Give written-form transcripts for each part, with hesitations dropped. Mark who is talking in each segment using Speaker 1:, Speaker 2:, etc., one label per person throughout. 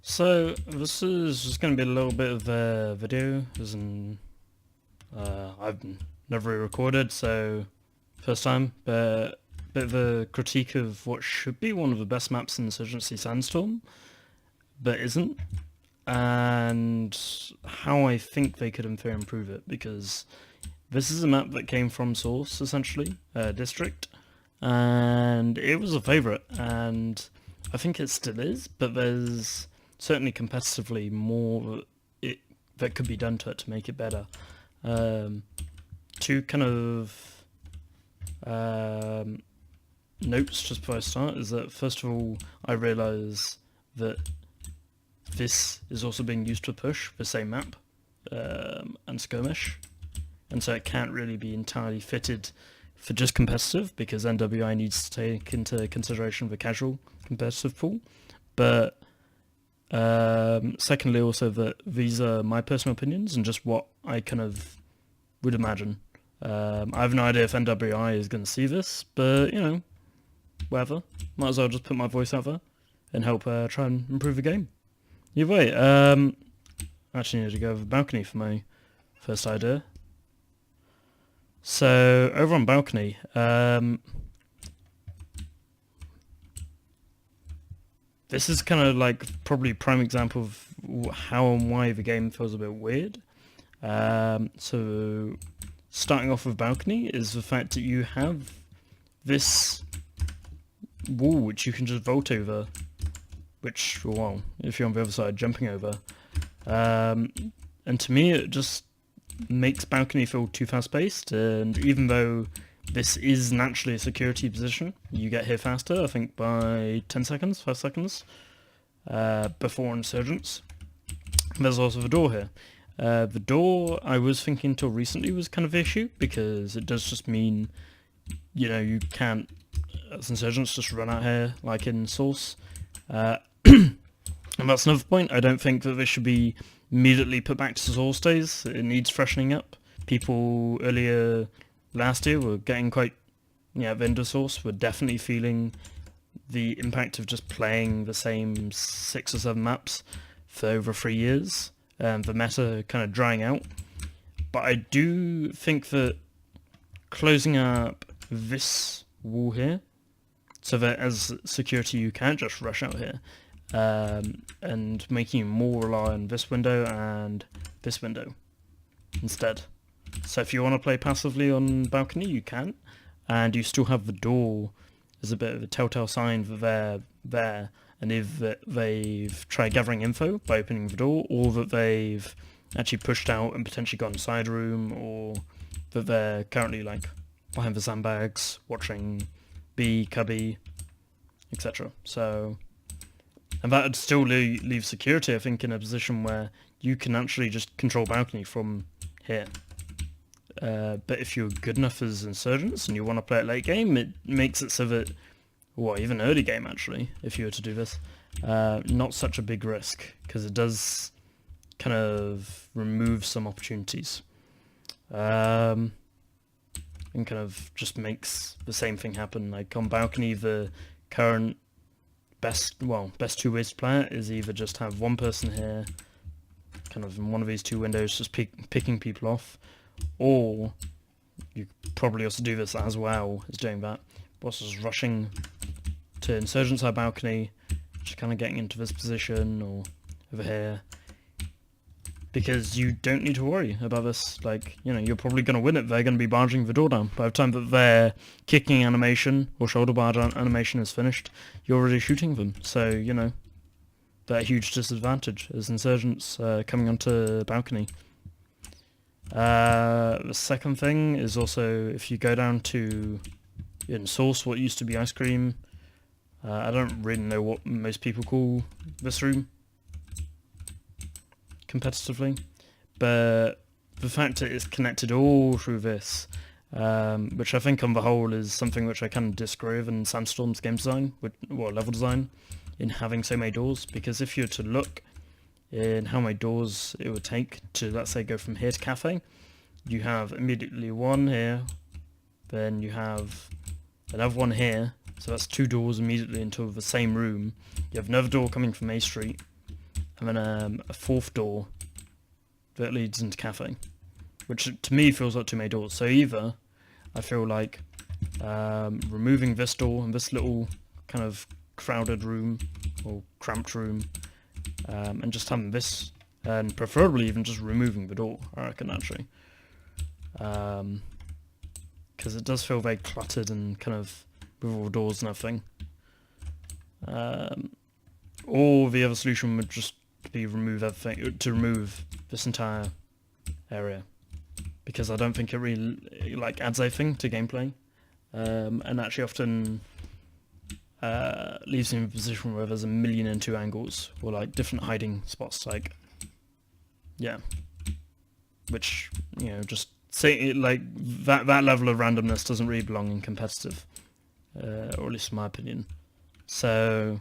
Speaker 1: So this is just going to be a little bit of a video, as in I've never really recorded, so first time, but a bit of a critique of what should be one of the best maps in Insurgency Sandstorm, but isn't, and how I think they could in theory improve it, because this is a map that came from Source, essentially, District, and it was a favourite, and I think it still is, but there's certainly competitively more that could be done to it to make it better. Two kind of notes just before I start is that first of all I realise that this is also being used to push the same map and skirmish, and so it can't really be entirely fitted for just competitive because NWI needs to take into consideration the casual competitive pool. But secondly, also that these are my personal opinions and just what I kind of would imagine. I have no idea if NWI is going to see this, but you know, whatever. Might as well just put my voice out there and help try and improve the game. Either way, I actually need to go over the balcony for my first idea. So over on balcony, this is kind of like probably a prime example of how and why the game feels a bit weird. So starting off with balcony is the fact that you have this wall which you can just vault over, which, well, if you're on the other side, jumping over. And to me it just makes balcony feel too fast-paced, and even though this is naturally a security position, you get here faster, I think by 10 seconds, 5 seconds, before insurgents. There's also the door here. The door, I was thinking until recently, was kind of the issue, because it does just mean, you know, you can't, as insurgents, just run out here like in Source. And that's another point. I don't think that this should be immediately put back to Source days. It needs freshening up. People earlier last year were getting quite, vendor Source were definitely feeling the impact of just playing the same 6 or 7 maps for over 3 years, and the meta kind of drying out. But I do think that closing up this wall here, so that as security you can't just rush out here, and making you more rely on this window and this window instead. So if you want to play passively on balcony, you can, and you still have the door as a bit of a telltale sign that they're there, and if they've tried gathering info by opening the door, or that they've actually pushed out and potentially gone side room, or that they're currently like behind the sandbags watching B, cubby, etc. So, and that would still leave security, I think, in a position where you can actually just control balcony from here. But if you're good enough as insurgents and you want to play it late game, it makes it so that, well, even early game actually, if you were to do this, not such a big risk, because it does kind of remove some opportunities. And kind of just makes the same thing happen. Like on balcony, the current best two ways to play it is either just have one person here, kind of in one of these two windows, just picking people off, or you probably also do this as well as doing that, boss is rushing to insurgent side balcony, just kind of getting into this position or over here, because you don't need to worry about this. Like, you know, you're probably going to win it. They're going to be barging the door down. By the time that their kicking animation or shoulder barge animation is finished, you're already shooting them. So, you know, that huge disadvantage as insurgents coming onto balcony. The second thing is also, if you go down to, in Source, what used to be ice cream, I don't really know what most people call this room competitively, but the fact that it's connected all through this, which I think on the whole is something which I kind of disagree with in Sandstorm's game design, level design, in having so many doors, because if you were to look in how many doors it would take to, let's say, go from here to cafe, you have immediately one here, then you have another one here, so that's 2 doors immediately into the same room. You have another door coming from A Street, and then a fourth door that leads into cafe, which to me feels like too many doors. So either I feel like removing this door and this little kind of crowded room or cramped room, and just having this, and preferably even just removing the door, I reckon, actually. Because it does feel very cluttered and kind of with all the doors and everything. Or the other solution would just be remove everything, to remove this entire area, because I don't think it really like adds anything to gameplay, and actually often leaves you in a position where there's a million and two angles or like different hiding spots, like which, you know, just say like that level of randomness doesn't really belong in competitive, or at least in my opinion. So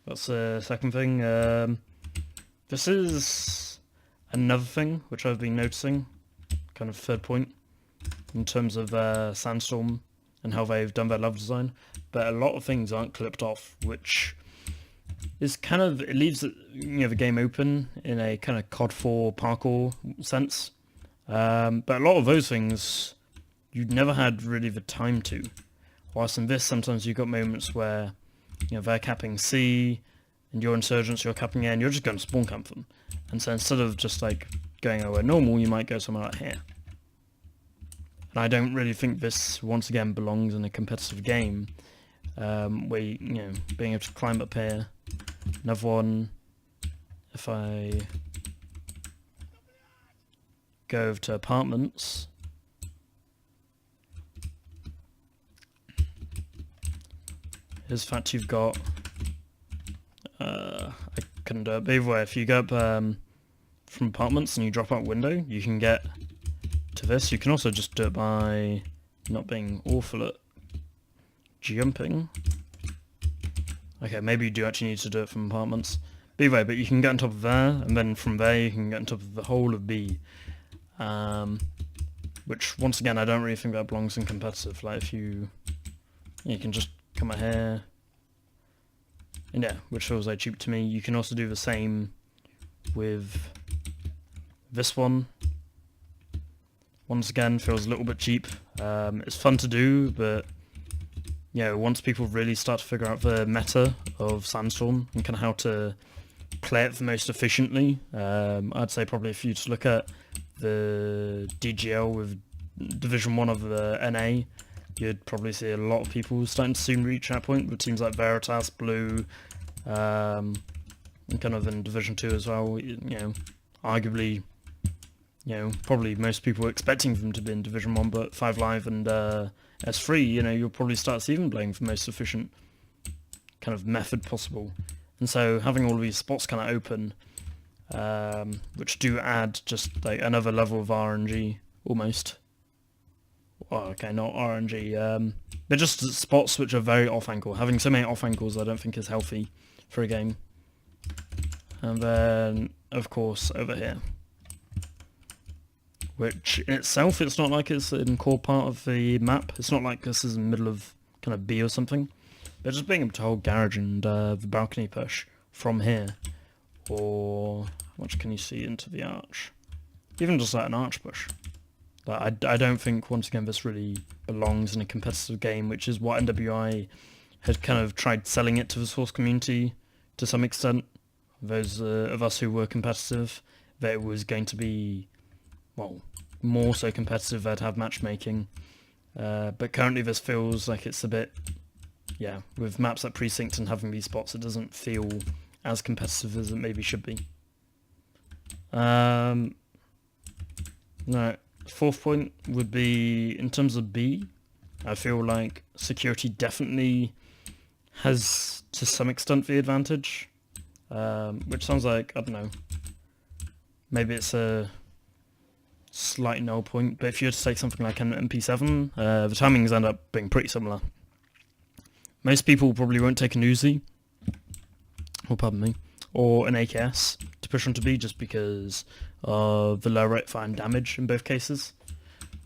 Speaker 1: that's the second thing. This is another thing which I've been noticing, kind of third point, in terms of Sandstorm and how they've done their level design, but a lot of things aren't clipped off, which is kind of, it leaves it, you know, the game open in a kind of COD 4 parkour sense, but a lot of those things you'd never had really the time to, whilst in this sometimes you've got moments where, you know, they're capping C and you're insurgents, you're capping A, and you're just going to spawn camp them, and so instead of just like going over normal, you might go somewhere like here. And I don't really think this, once again, belongs in a competitive game, where, you know, being able to climb up here. Another one, if I go over to apartments, here's the fact you've got, I couldn't do it, but either way, if you go up from apartments and you drop out window, you can get to this. You can also just do it by not being awful at jumping. Okay, maybe you do actually need to do it from apartments. But either way, but you can get on top of there, and then from there you can get on top of the whole of B. Which, once again, I don't really think that belongs in competitive. Like, if you can just come out here, and yeah, which feels like cheap to me. You can also do the same with this one. Once again, feels a little bit cheap. It's fun to do, but you know, once people really start to figure out the meta of Sandstorm and kind of how to play it the most efficiently, I'd say probably if you just look at the DGL with Division 1 of the NA, you'd probably see a lot of people starting to soon reach that point with teams like Veritas, Blue, and kind of in Division 2 as well. You know, arguably, you know, probably most people were expecting them to be in Division 1, but 5 Live and S3, you know, you'll probably start seeing them playing the most efficient kind of method possible. And so having all of these spots kind of open, which do add just like another level of RNG, almost. Oh, okay, not RNG. They're just spots which are very off-angle. Having so many off-angles I don't think is healthy for a game. And then, of course, over here, which in itself, it's not like it's an core part of the map. It's not like this is in the middle of kind of B or something. But just being able to hold garage and the balcony push from here, or how much can you see into the arch? Even just like an arch push. Like, I don't think, once again, this really belongs in a competitive game, which is what NWI had kind of tried selling it to the Source community to some extent. Those of us who were competitive, that it was going to be, well, more so competitive, they'd have matchmaking. But currently this feels like it's a bit, yeah, with maps like Precinct and having these spots, it doesn't feel as competitive as it maybe should be. No, fourth point would be, in terms of B, I feel like security definitely has, to some extent, the advantage. Which sounds like, I don't know, maybe it's a slight null point, but if you were to take something like an MP7, the timings end up being pretty similar. Most people probably won't take an Uzi, or pardon me, or an AKS to push onto B just because of the low rate of fire and damage in both cases,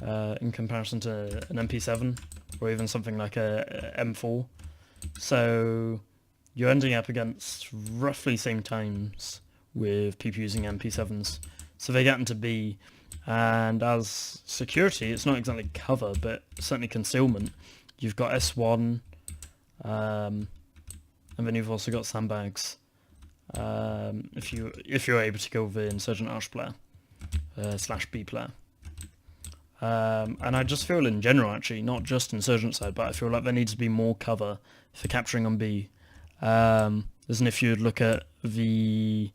Speaker 1: in comparison to an MP7, or even something like a M4. So you're ending up against roughly same times with people using MP7s. So they get into B, and as security, it's not exactly cover, but certainly concealment. You've got S1, and then you've also got sandbags. If you're able to go with the Insurgent Arch player / B player. And I just feel in general, actually, not just Insurgent side, but I feel like there needs to be more cover for capturing on B. As in if you look at the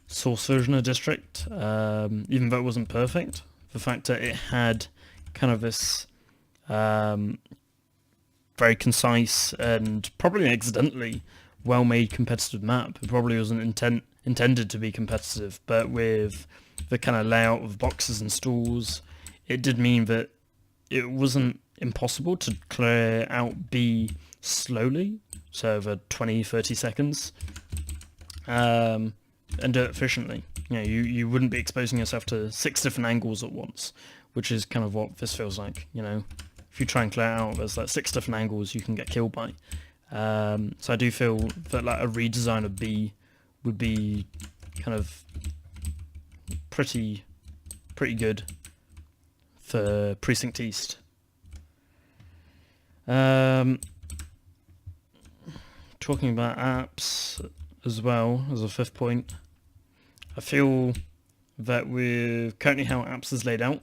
Speaker 1: source version of District, even though it wasn't perfect, the fact that it had kind of this very concise and probably accidentally well-made competitive map. It probably wasn't intended to be competitive, but with the kind of layout of boxes and stalls, it did mean that it wasn't impossible to clear out B slowly, so over 20-30 seconds, and do it efficiently. You wouldn't be exposing yourself to 6 different angles at once, which is kind of what this feels like. If you try and clear it out, there's like 6 different angles you can get killed by. So I do feel that like a redesign of B would be kind of pretty good for Precinct East. Talking about apps as well as a 5th point, I feel that with currently how apps is laid out,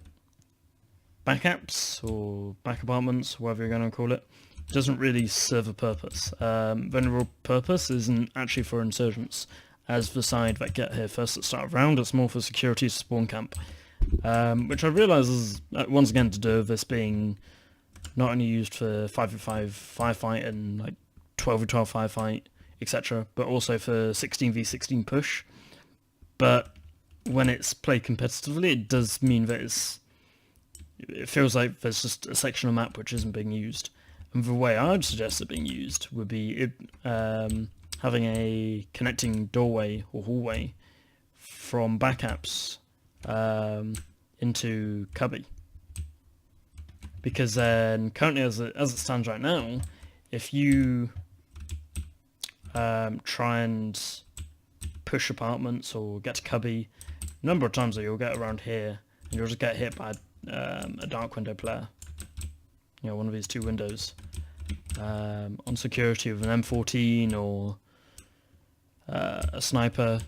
Speaker 1: back apps or back apartments, whatever you're going to call it, doesn't really serve a purpose. Venerable purpose isn't actually for insurgents, as the side that get here first at the start of round. It's more for security spawn camp, which I realise is once again to do with this being not only used for 5v5 firefight and like 12v12 firefight, etc., but also for 16v16 push. But when it's played competitively, it does mean that it feels like there's just a section of map which isn't being used. And the way I'd suggest it being used would be having a connecting doorway or hallway from back apps into cubby. Because then currently as it stands right now, if you try and push apartments or get to cubby, a number of times that you'll get around here and you'll just get hit by a dark window player. One of these 2 windows. On security with an M14 or a sniper,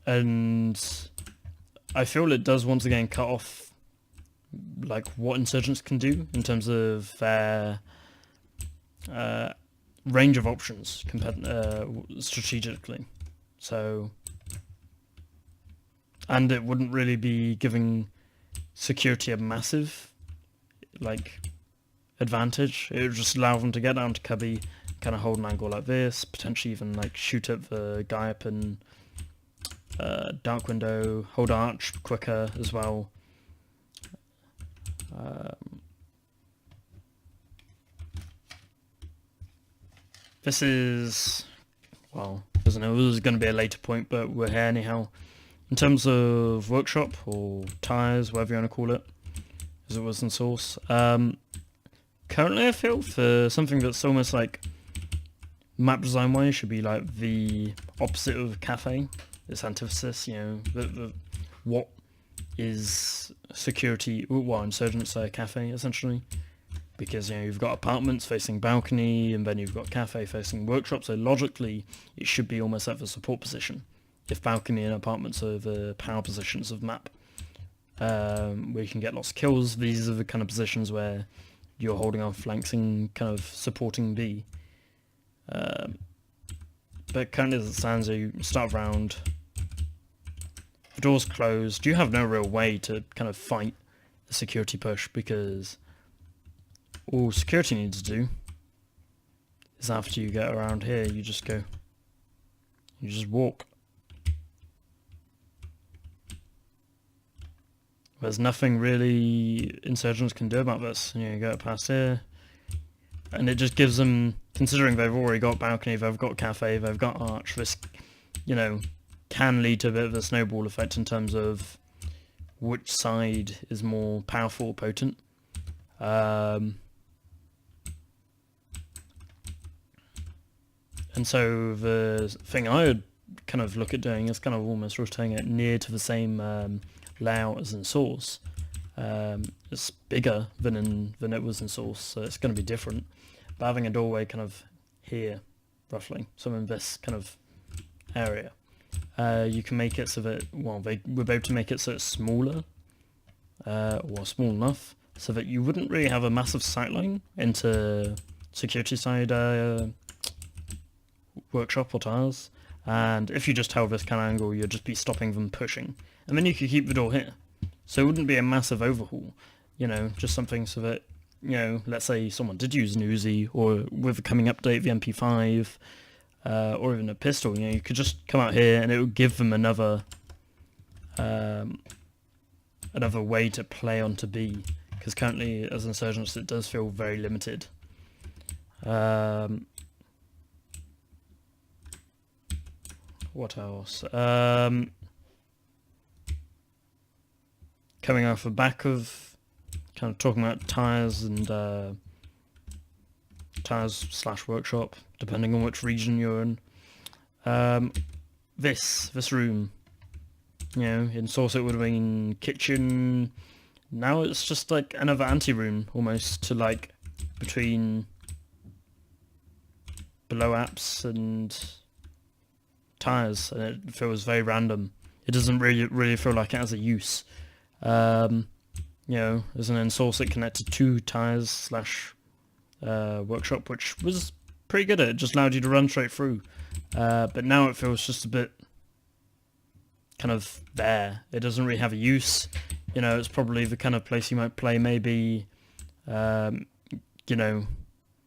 Speaker 1: and I feel it does once again cut off like what insurgents can do in terms of their range of options strategically. So, and it wouldn't really be giving security a massive advantage. It would just allow them to get down to cubby, kind of hold an angle like this, potentially even like shoot at the guy up in dark window, hold arch quicker as well. This is, well, doesn't know, this is going to be a later point, but we're here anyhow. In terms of workshop or tires, whatever you want to call it, as it was in source. Currently I feel for something that's almost like map design wise should be like the opposite of cafe, its antithesis, what is security, well, insurgents are cafe essentially, because you've got apartments facing balcony and then you've got cafe facing workshop, so logically it should be almost at the support position if balcony and apartments are the power positions of map, where you can get lots of kills. These are the kind of positions where you're holding on flanks and kind of supporting B. But currently as it stands, you start round, the door's closed, you have no real way to kind of fight the security push, because all security needs to do is after you get around here, you just walk. There's nothing really insurgents can do about this. You go past here, and it just gives them, considering they've already got balcony, they've got cafe, they've got arch, this, can lead to a bit of a snowball effect in terms of which side is more powerful or potent. And so the thing I would kind of look at doing is kind of almost rotating it near to the same layout as in source. It's bigger than it was in source, so it's going to be different. But having a doorway kind of here, roughly, so in this kind of area, you can make it so that, well, we're able to make it so it's smaller, or small enough, so that you wouldn't really have a massive sightline into security side workshop or tires, and if you just held this kind of angle, you'd just be stopping them pushing, and then you could keep the door here. So it wouldn't be a massive overhaul, you know, just something so that, you know, let's say someone did use an Uzi, or with the coming update, the MP5, or even a pistol, you know, you could just come out here and it would give them another way to play onto B, because currently as Insurgents it does feel very limited. What else? Coming off the back of kind of talking about tires and tires / workshop, depending on which region you're in. This room, you know, in source it would have been kitchen. Now it's just like another anti-room almost, to like between below apps and tires, and it feels very random. It doesn't really feel like it has a use. You know, as an in-source it connected to tires / workshop, which was pretty good. It just allowed you to run straight through. But now it feels just a bit kind of there. It doesn't really have a use. You know, it's probably the kind of place you might play maybe, you know,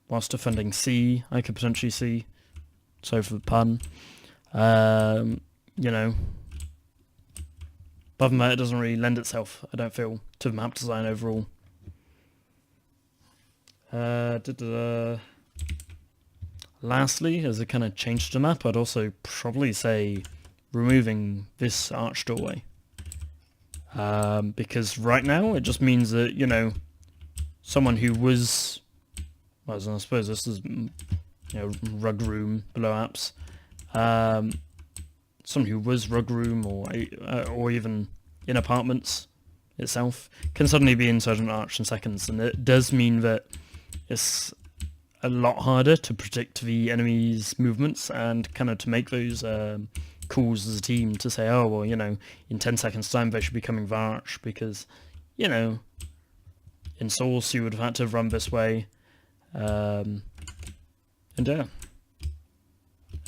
Speaker 1: whilst defending C, I could potentially see. So for the pun. You know, other than that, it doesn't really lend itself, I don't feel, to the map design overall. Lastly, as a kind of change to the map, I'd also probably say removing this arch doorway. Because right now, it just means that, you know, someone who was, well, I suppose this is, you know, rug room below apps, someone who was rug room or even in apartments itself can suddenly be Insurgent Arch in seconds, and it does mean that it's a lot harder to predict the enemy's movements and kind of to make those calls as a team to say, oh, well, you know, in 10 seconds time they should be coming via Arch, because, you know, in source you would have had to run this way, and yeah,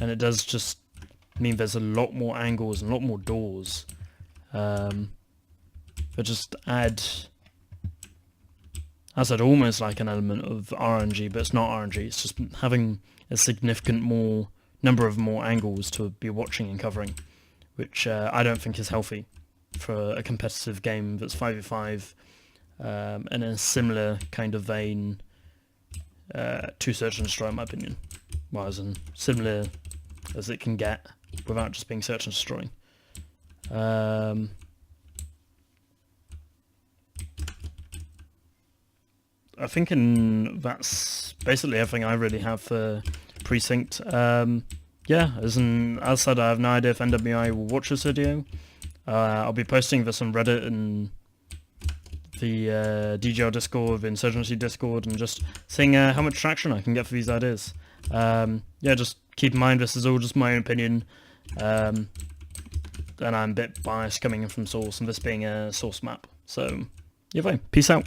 Speaker 1: and it does just mean there's a lot more angles and a lot more doors that just add, as I said, almost like an element of RNG, but it's not RNG, it's just having a significant number of more angles to be watching and covering, which I don't think is healthy for a competitive game that's 5v5, and in a similar kind of vein to Search and Destroy, in my opinion. Well, as in similar as it can get without just being Search and Destroy. I think that's basically everything I really have for Precinct. Yeah, as I said, I have no idea if NWI will watch this video. I'll be posting this on Reddit and the DGL Discord, the Insurgency Discord, and just seeing how much traction I can get for these ideas. Yeah, just keep in mind this is all just my own opinion, and I'm a bit biased coming in from source, and this being a source map. So, yeah, fine. Peace out.